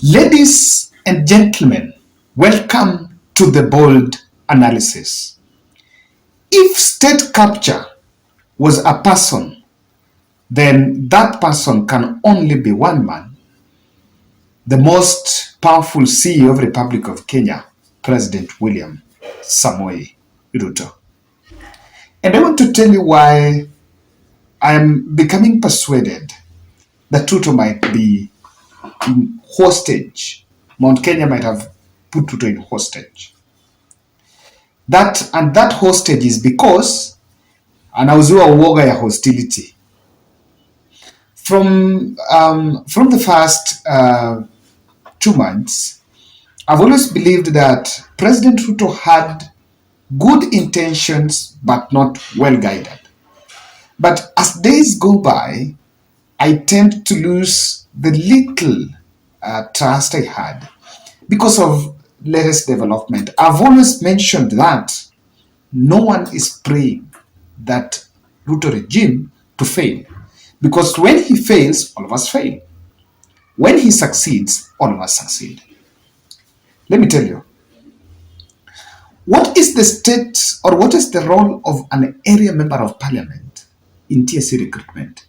Ladies and gentlemen, welcome to the bold analysis. If state capture was a person, then that person can only be one man, the most powerful CEO of the Republic of Kenya, President William Samoei Ruto. And I want to tell you why I am becoming persuaded that Ruto might be in hostage. Mount Kenya might have put Ruto in hostage. That hostage is because anauziwa uoga ya hostility. From the first 2 months, I've always believed that President Ruto had good intentions but not well guided. But as days go by, I tend to lose the little trust I had because of latest development. I've always mentioned that no one is praying that Ruto regime to fail. Because when he fails, all of us fail. When he succeeds, all of us succeed. Let me tell you, what is the state or what is the role of an area member of parliament in TSC recruitment?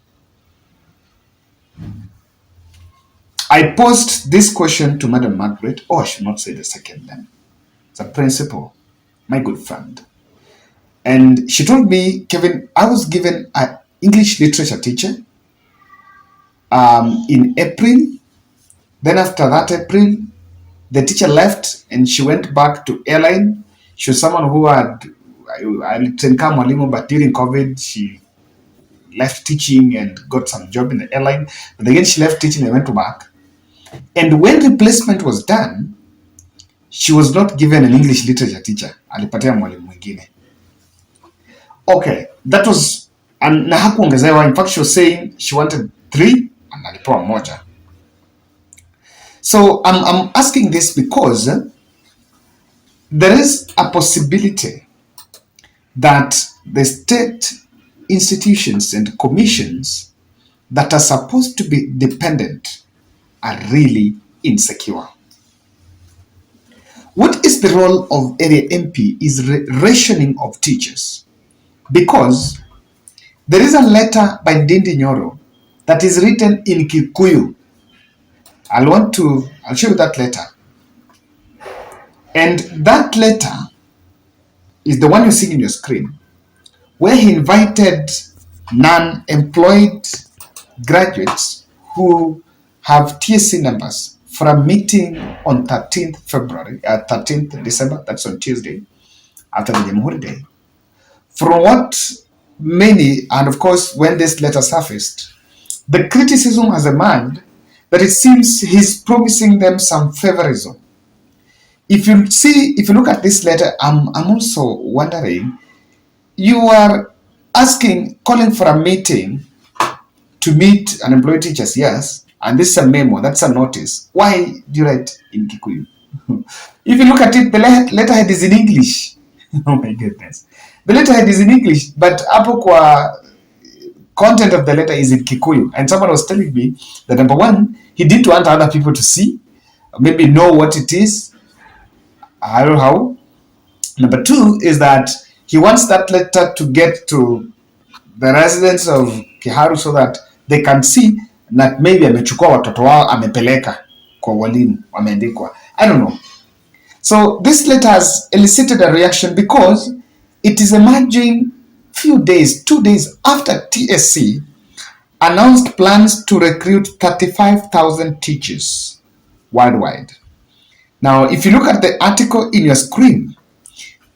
I posed this question to Madam Margaret, or I should not say the second name, the principal, my good friend. And she told me, Kevin, I was given an English literature teacher in April. Then after that April, the teacher left and she went back to airline. She was someone who had, I didn't come Mwalimu, but during COVID, she left teaching and got some job in the airline. But again, she left teaching and went to back. And when replacement was done, she was not given an English literature teacher. Alipatia mwalimu mwingine. Okay, that was, and na hakuongezewa. In fact, she was saying she wanted 3 and alipewa moja. So I'm asking this because there is a possibility that the state institutions and commissions that are supposed to be dependent are really insecure. What is the role of area MP is rationing of teachers, because there is a letter by Ndindi Nyoro that is written in Kikuyu. I'll show you that letter. And that letter is the one you see in your screen, where he invited non-employed graduates who have TSC numbers for a meeting on 13th December, that's on Tuesday, after the Jamhuri Day. From what many, and of course when this letter surfaced, the criticism has emerged that it seems he's promising them some favorism. If you look at this letter, I'm also wondering, you are calling for a meeting to meet unemployed teachers, yes, and this is a memo, that's a notice. Why do you write in Kikuyu? If you look at it, the letterhead is in English. Oh my goodness. The letterhead is in English, but hapo kwa content of the letter is in Kikuyu. And someone was telling me that number one, he didn't want other people to see, maybe know what it is. I don't know how. Number two is that he wants that letter to get to the residents of Kiharu so that they can see that maybe amechukua watoto wao amepeleka kwa walimu wameandikwa. I don't know. So this letter has elicited a reaction because it is emerging 2 days after TSC announced plans to recruit 35,000 teachers worldwide. Now, if you look at the article in your screen,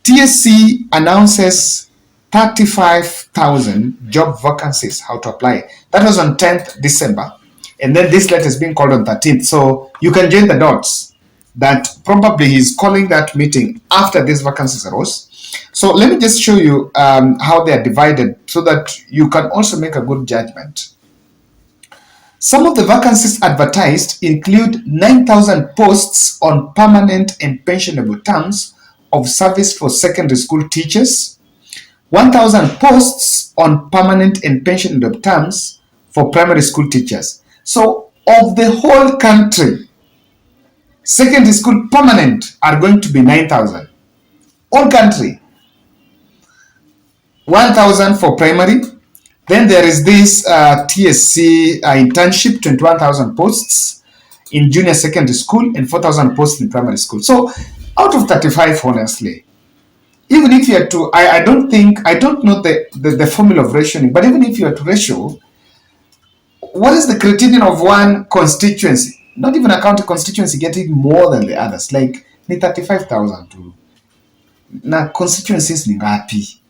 TSC announces 35,000 job vacancies, how to apply. That was on 10th December. And then this letter is being called on 13th. So you can join the dots that probably he's calling that meeting after these vacancies arose. So let me just show you how they are divided so that you can also make a good judgment. Some of the vacancies advertised include 9,000 posts on permanent and pensionable terms of service for secondary school teachers, 1,000 posts on permanent and pensionable terms for primary school teachers. So of the whole country, Secondary school permanent are going to be 9,000. All country. 1,000 for primary. Then there is this TSC internship, 21,000 posts in junior secondary school and 4,000 posts in primary school. So out of 35, honestly, even if you had to, I don't know the formula of rationing, but even if you had to ratio, what is the criterion of one constituency? Not even a county constituency getting more than the others. Like, ni 35,000 to na constituencies ni ngapi?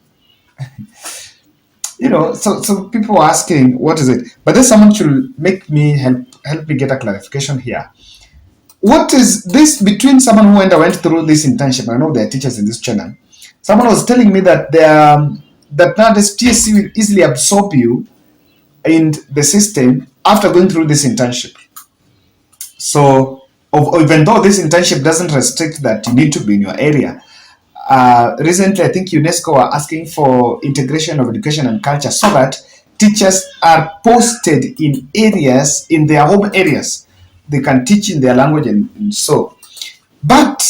So people are asking, what is it? But then someone should help me get a clarification here. What is this between someone who went through this internship? I know there are teachers in this channel. Someone was telling me that that now this TSC will easily absorb you in the system after going through this internship. So even though this internship doesn't restrict that you need to be in your area, recently I think UNESCO are asking for integration of education and culture so that teachers are posted in areas, in their home areas. They can teach in their language and so. But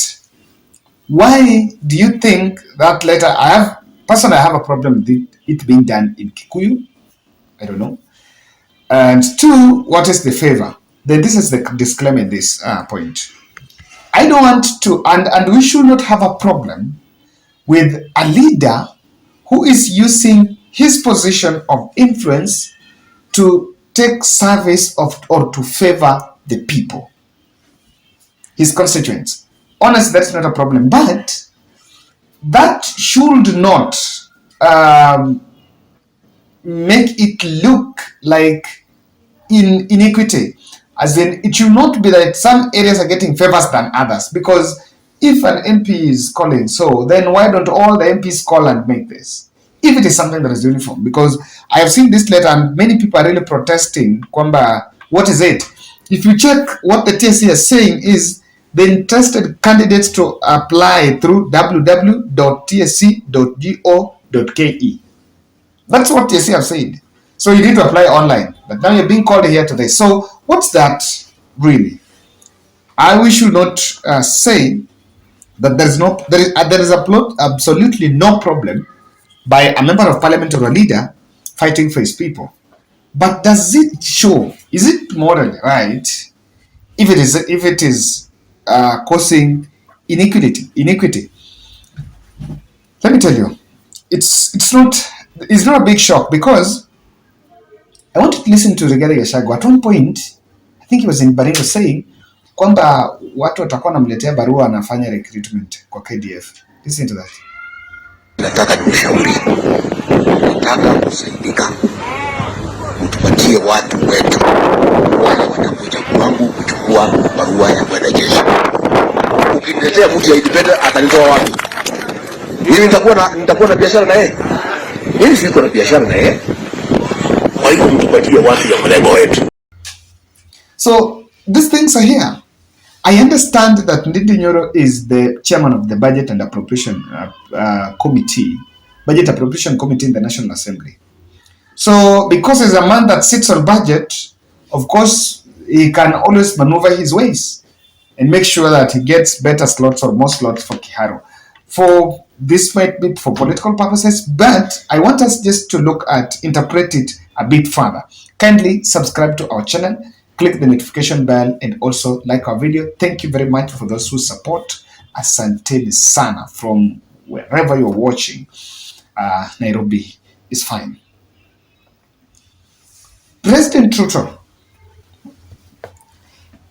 why do you think that letter? I have a problem with it being done in Kikuyu. I don't know. And two, what is the favor? Then this is the disclaimer in this point. I don't want to, and we should not have a problem with a leader who is using his position of influence to take service of or to favor the people, his constituents. Honestly, that's not a problem, but that should not make it look like inequity. As in, it should not be that some areas are getting favors than others, because if an MP is calling, so then why don't all the MPs call and make this? If it is something that is uniform, because I have seen this letter and many people are really protesting. Kwamba, what is it? If you check what the TSC is saying is the interested candidates to apply through www.tsc.go.ke. That's what TSC have said. So you need to apply online. But now you're being called here today. So what's that really? We should not say that there is absolutely no problem by a member of parliament or a leader fighting for his people. But does it show? Is it morally right if it is causing inequity? Let me tell you, it's not a big shock, because I wanted to listen to Rigathi Gachagua. At one point, I think he was in Baringo saying kwamba watu watakuwa namletea barua anafanya recruitment kwa KDF. Listen to that. Nataka nikushauri, nataka kusaidika, utupatie watu wetu wale watakuja kwangu kuchukua barua ya kwenda jeshi. Ukiniletea mtu ya independent atanitoa wapi? Mimi nitakuwa na biashara na yeye. Mimi siko na biashara na yeye. Kwa hiyo mtupatie watu ya mlengo wetu. So these things are here. I understand that Ndindi Nyoro is the chairman of the Budget and Appropriation Committee, Budget Appropriation Committee in the National Assembly. So because he's a man that sits on budget, of course, he can always maneuver his ways and make sure that he gets better slots or more slots for Kiharu. For this might be for political purposes, but I want us just to interpret it a bit further. Kindly subscribe to our channel, click the notification bell, and also like our video. Thank you very much for those who support. Asanteni sana from wherever you're watching. Nairobi is fine. President Ruto,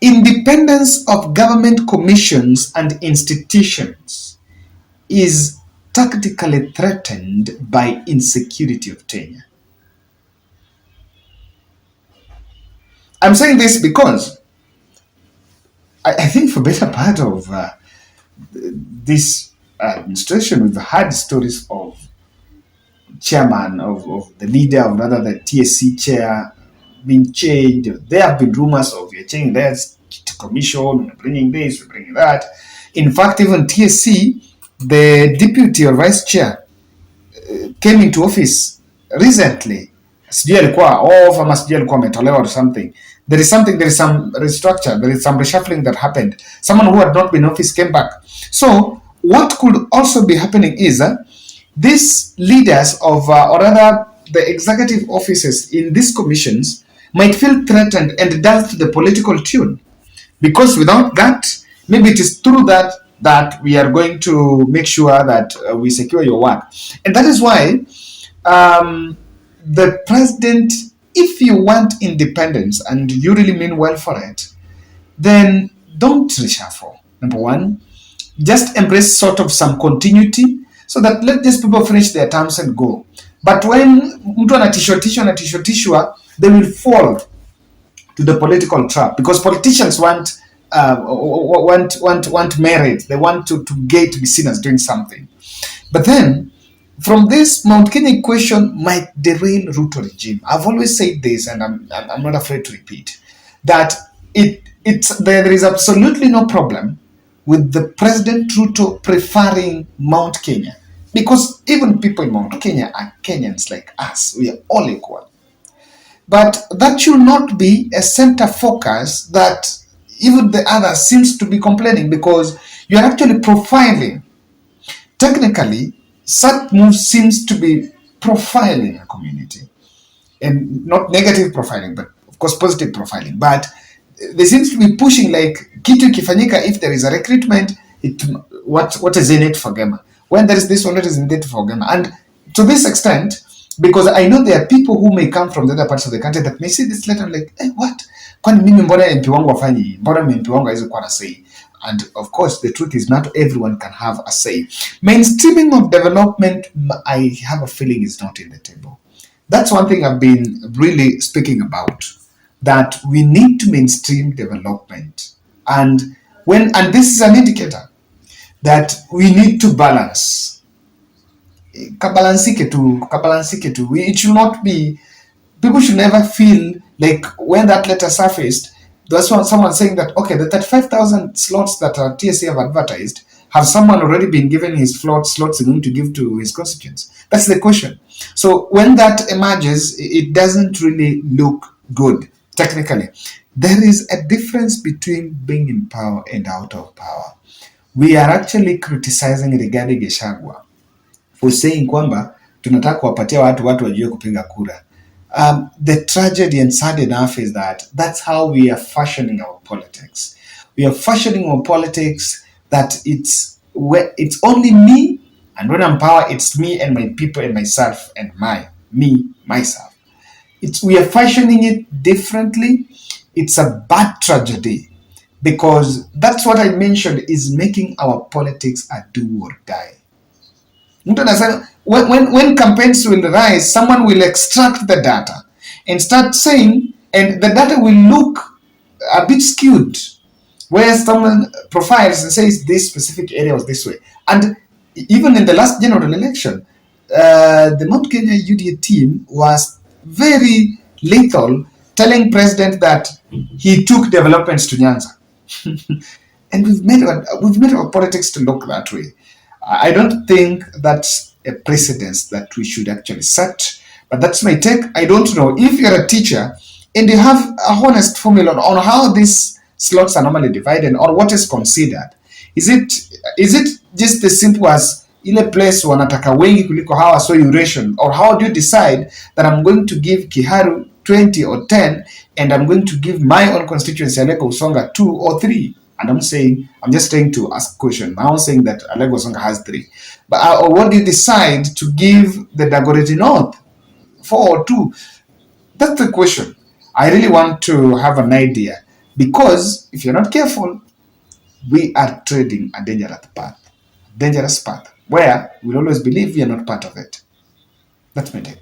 independence of government commissions and institutions is tactically threatened by insecurity of tenure. I'm saying this because I think for better part of this administration, we've had stories of chairman, of the leader, or rather the TSC chair being changed. There have been rumors of you're changing this commission, we're bringing this, we're bringing that. In fact, even TSC, the deputy or vice chair came into office recently. Sijui alikuwa off ama sijui alikuwa ametolewa or something. There is something, there is some restructure, there is some reshuffling that happened. Someone who had not been in office came back. So what could also be happening is these leaders of, or rather the executive officers in these commissions might feel threatened and dance to the political tune. Because without that, maybe it is through that we are going to make sure that we secure your work. And that is why the president, if you want independence and you really mean well for it, then don't reshuffle. Number one, just embrace sort of some continuity so that let these people finish their terms and go. But when mtu anatishwa, they will fall to the political trap, because politicians want merit. They want to get to be seen as doing something. But then, from this, Mount Kenya question might derail Ruto regime. I've always said this, and I'm not afraid to repeat that there is absolutely no problem with the President Ruto preferring Mount Kenya, because even people in Mount Kenya are Kenyans like us. We are all equal. But that should not be a center focus that even the other seems to be complaining, because you are actually profiling. Technically, such move seems to be profiling a community, and not negative profiling, but of course positive profiling. But they seems to be pushing like kitu kifanyika, if there is a recruitment, what is in it for Gema? When there is this one, what is in it for Gema? And to this extent, because I know there are people who may come from the other parts of the country that may see this letter like, hey, what? Kwani mimi mbona MP wangu wafanyi? Mbona MP wangu hawezi kuwa na say? And of course, the truth is not everyone can have a say. Mainstreaming of development, I have a feeling, is not in the table. That's one thing I've been really speaking about, that we need to mainstream development. And this is an indicator that we need to balance. Kabalansike tu. It should not be, people should never feel like when that letter surfaced, that's when someone saying that, okay, the 35,000 slots that TSA have advertised, have someone already been given his slots he's going to give to his constituents? That's the question. So when that emerges, it doesn't really look good technically. There is a difference between being in power and out of power. We are actually criticizing Rigathi Gachagua for saying kwamba tunataka kuwapatia watu wajue kupiga kura. The tragedy and sad enough is that that's how we are fashioning our politics. We are fashioning our politics that it's only me, and when I'm power, it's me and my people and myself and myself. We are fashioning it differently. It's a bad tragedy, because that's what I mentioned is making our politics a do or die. When campaigns will rise, someone will extract the data and start saying, and the data will look a bit skewed, where someone profiles and says this specific area was this way. And even in the last general election, the Mount Kenya UDA team was very lethal, telling President that he took developments to Nyanza. And we've made our politics to look that way. I don't think that's a precedence that we should actually set, but that's my take. I don't know if you're a teacher and you have a honest formula on how these slots are normally divided or what is considered. Is it just as simple as ile place wanataka wengi kuliko hawa, so you ration? Or how do you decide that I'm going to give Kiharu 20 or 10 and I'm going to give my own constituency Alego Usonga 2 or 3? And I'm just trying to ask a question. I'm not saying that Alego Usonga has 3. But or what do you decide to give the Dagoretti North 4 or 2? That's the question. I really want to have an idea, because if you're not careful, we are treading a dangerous path where we'll always believe we are not part of it. That's my take.